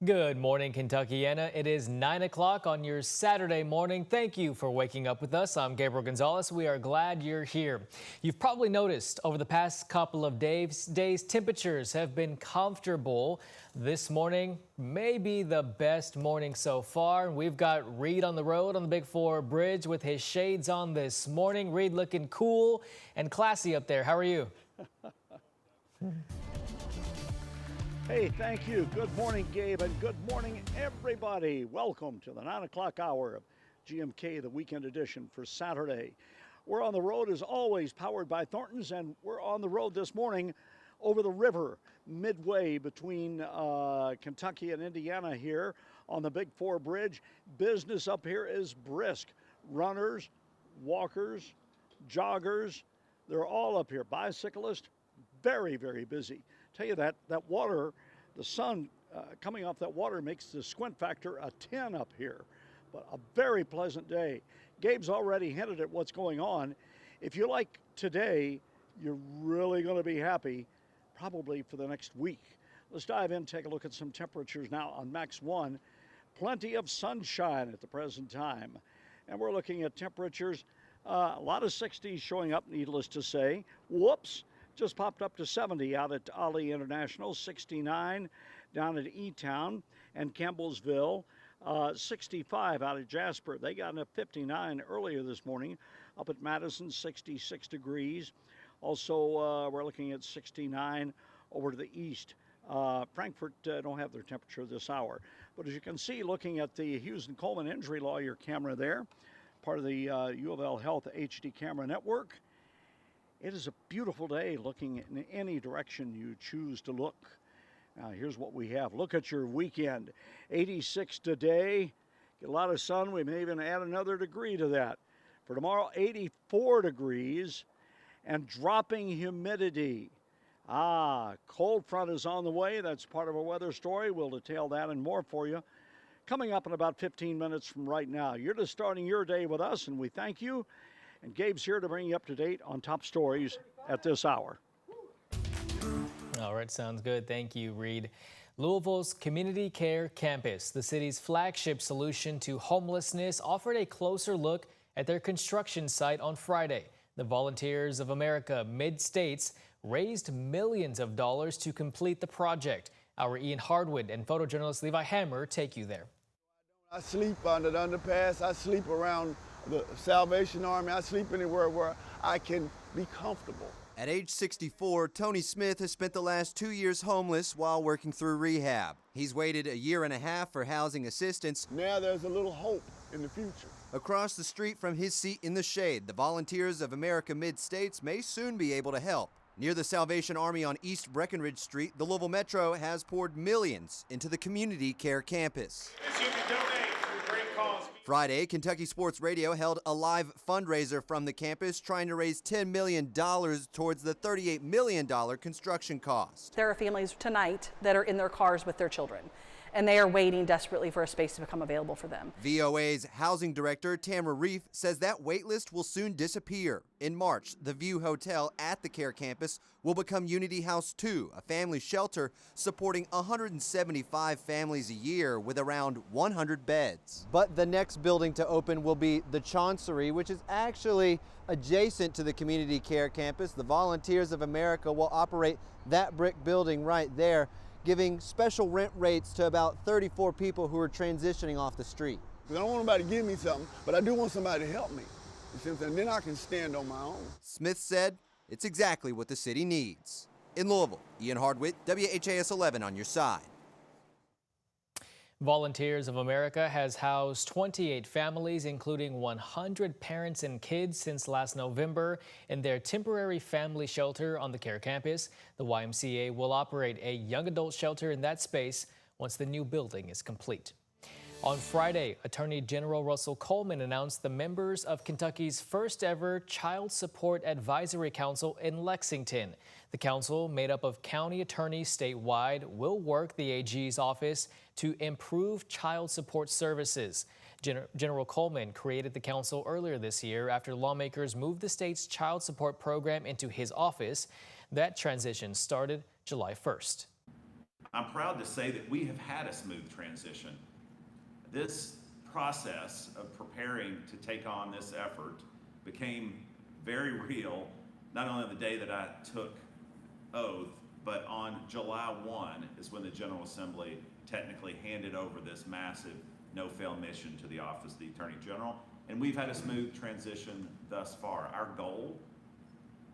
Good morning, Kentuckiana. It is 9 o'clock on your Saturday morning. Thank you for waking up with us. I'm Gabriel Gonzalez. We are glad you're here. You've probably noticed over the past couple of days, temperatures have been comfortable. This morning may be the best morning so far. We've got Reed on the road on the Big 4 bridge with his shades on this morning. Reed looking cool and classy up there. How are you? Hey, thank you. Good morning, Gabe, and good morning, everybody. Welcome to the 9 o'clock hour of GMK, the weekend edition for Saturday. We're on the road, as always, powered by Thornton's, and we're on the road this morning over the river, midway between Kentucky and Indiana here on the Big 4 bridge. Business up here is brisk. Runners, walkers, joggers, they're all up here. Bicyclists, very, very busy. Tell you that water, the sun coming off that water makes the squint factor a 10 up here. But a very pleasant day. Gabe's already hinted at what's going on. If you like today, you're really going to be happy, probably for the next week. Let's dive in, take a look at some temperatures now on Max 1. Plenty of sunshine at the present time. And we're looking at temperatures, a lot of 60s showing up, needless to say. Whoops. Just popped up to 70 out at Ali International, 69 down at E-Town and Campbellsville, 65 out at Jasper. They got a 59 earlier this morning. Up at Madison, 66 degrees. Also, we're looking at 69 over to the east. Frankfort don't have their temperature this hour. But as you can see, looking at the Hughes and Coleman injury lawyer camera there, part of the U of L Health HD camera network, it is a beautiful day looking in any direction you choose to look. Now, here's what we have. Look at your weekend. 86 today. Get a lot of sun. We may even add another degree to that. For tomorrow, 84 degrees and dropping humidity. Cold front is on the way. That's part of our weather story. We'll detail that and more for you coming up in about 15 minutes from right now. You're just starting your day with us, and we thank you. And Gabe's here to bring you up to date on top stories at this hour. All right, sounds good. Thank you, Reed. Louisville's Community Care Campus, the city's flagship solution to homelessness, offered a closer look at their construction site on Friday. The Volunteers of America Mid-States raised millions of dollars to complete the project. Our Ian Hardwood and photojournalist Levi Hammer take you there. I sleep under the underpass. I sleep around the Salvation Army. I sleep anywhere where I can be comfortable. At age 64, Tony Smith has spent the last 2 years homeless while working through rehab. He's waited a year and a half for housing assistance. Now there's a little hope in the future. Across the street from his seat in the shade, the Volunteers of America Mid-States may soon be able to help. Near the Salvation Army on East Breckenridge Street, the Louisville Metro has poured millions into the Community Care Campus. Friday, Kentucky Sports Radio held a live fundraiser from the campus trying to raise $10 million towards the $38 million construction cost. There are families tonight that are in their cars with their children, and they are waiting desperately for a space to become available for them. VOA's housing director, Tamara Reef, says that wait list will soon disappear. In March, the View Hotel at the Care Campus will become Unity House 2, a family shelter supporting 175 families a year with around 100 beds. But the next building to open will be the Chancery, which is actually adjacent to the Community Care Campus. The Volunteers of America will operate that brick building right there, giving special rent rates to about 34 people who are transitioning off the street. I don't want nobody to give me something, but I do want somebody to help me. You see what I'm saying? Then I can stand on my own. Smith said it's exactly what the city needs. In Louisville, Ian Hardwick, WHAS 11 on your side. Volunteers of America has housed 28 families, including 100 parents and kids, since last November in their temporary family shelter on the Care Campus. The YMCA will operate a young adult shelter in that space once the new building is complete. On Friday, Attorney General Russell Coleman announced the members of Kentucky's first ever Child Support Advisory Council in Lexington. The council, made up of county attorneys statewide, will work the AG's office to improve child support services. General Coleman created the council earlier this year after lawmakers moved the state's child support program into his office. That transition started July 1st. I'm proud to say that we have had a smooth transition. This process of preparing to take on this effort became very real, not only on the day that I took oath, but on July 1 is when the General Assembly technically handed over this massive no-fail mission to the Office of the Attorney General. And we've had a smooth transition thus far. Our goal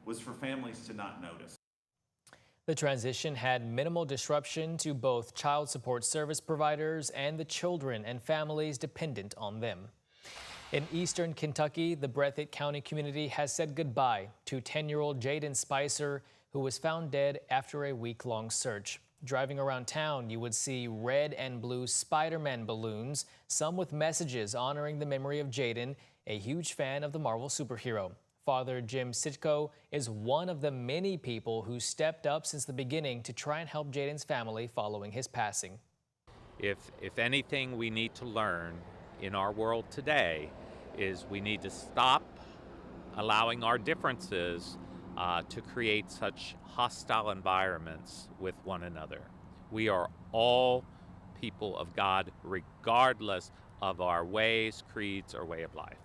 was for families to not notice. The transition had minimal disruption to both child support service providers and the children and families dependent on them. In eastern Kentucky, the Breathitt County community has said goodbye to 10-year-old Jaden Spicer, who was found dead after a week-long search. Driving around town, you would see red and blue Spider-Man balloons, some with messages honoring the memory of Jaden, a huge fan of the Marvel superhero. Father Jim Sitko is one of the many people who stepped up since the beginning to try and help Jaden's family following his passing. If anything we need to learn in our world today is we need to stop allowing our differences to create such hostile environments with one another. We are all people of God regardless of our ways, creeds, or way of life.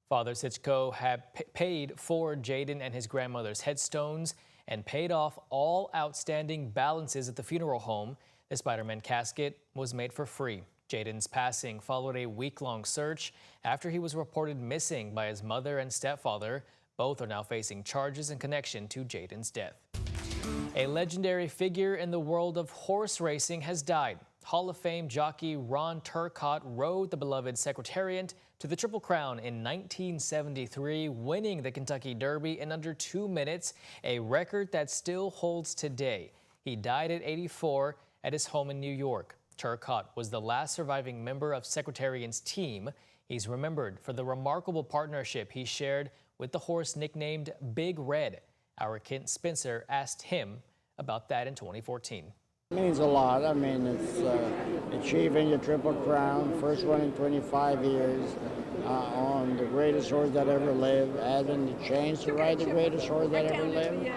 Father Sitko had paid for Jaden and his grandmother's headstones and paid off all outstanding balances at the funeral home. The Spider-Man casket was made for free. Jaden's passing followed a week-long search after he was reported missing by his mother and stepfather. Both are now facing charges in connection to Jaden's death. A legendary figure in the world of horse racing has died. Hall of Fame jockey Ron Turcotte rode the beloved Secretariat to the Triple Crown in 1973, winning the Kentucky Derby in under 2 minutes, a record that still holds today. He died at 84 at his home in New York. Turcotte was the last surviving member of Secretariat's team. He's remembered for the remarkable partnership he shared with the horse nicknamed Big Red. Our Kent Spencer asked him about that in 2014. It means a lot. I mean, it's achieving your Triple Crown, first one in 25 years, on the greatest horse that ever lived, having the chance to ride the greatest horse that ever lived.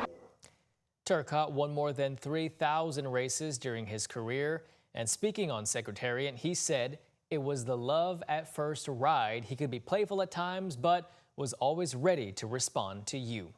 Turcotte won more than 3,000 races during his career, and speaking on Secretariat, he said it was the love at first ride. He could be playful at times, but was always ready to respond to you.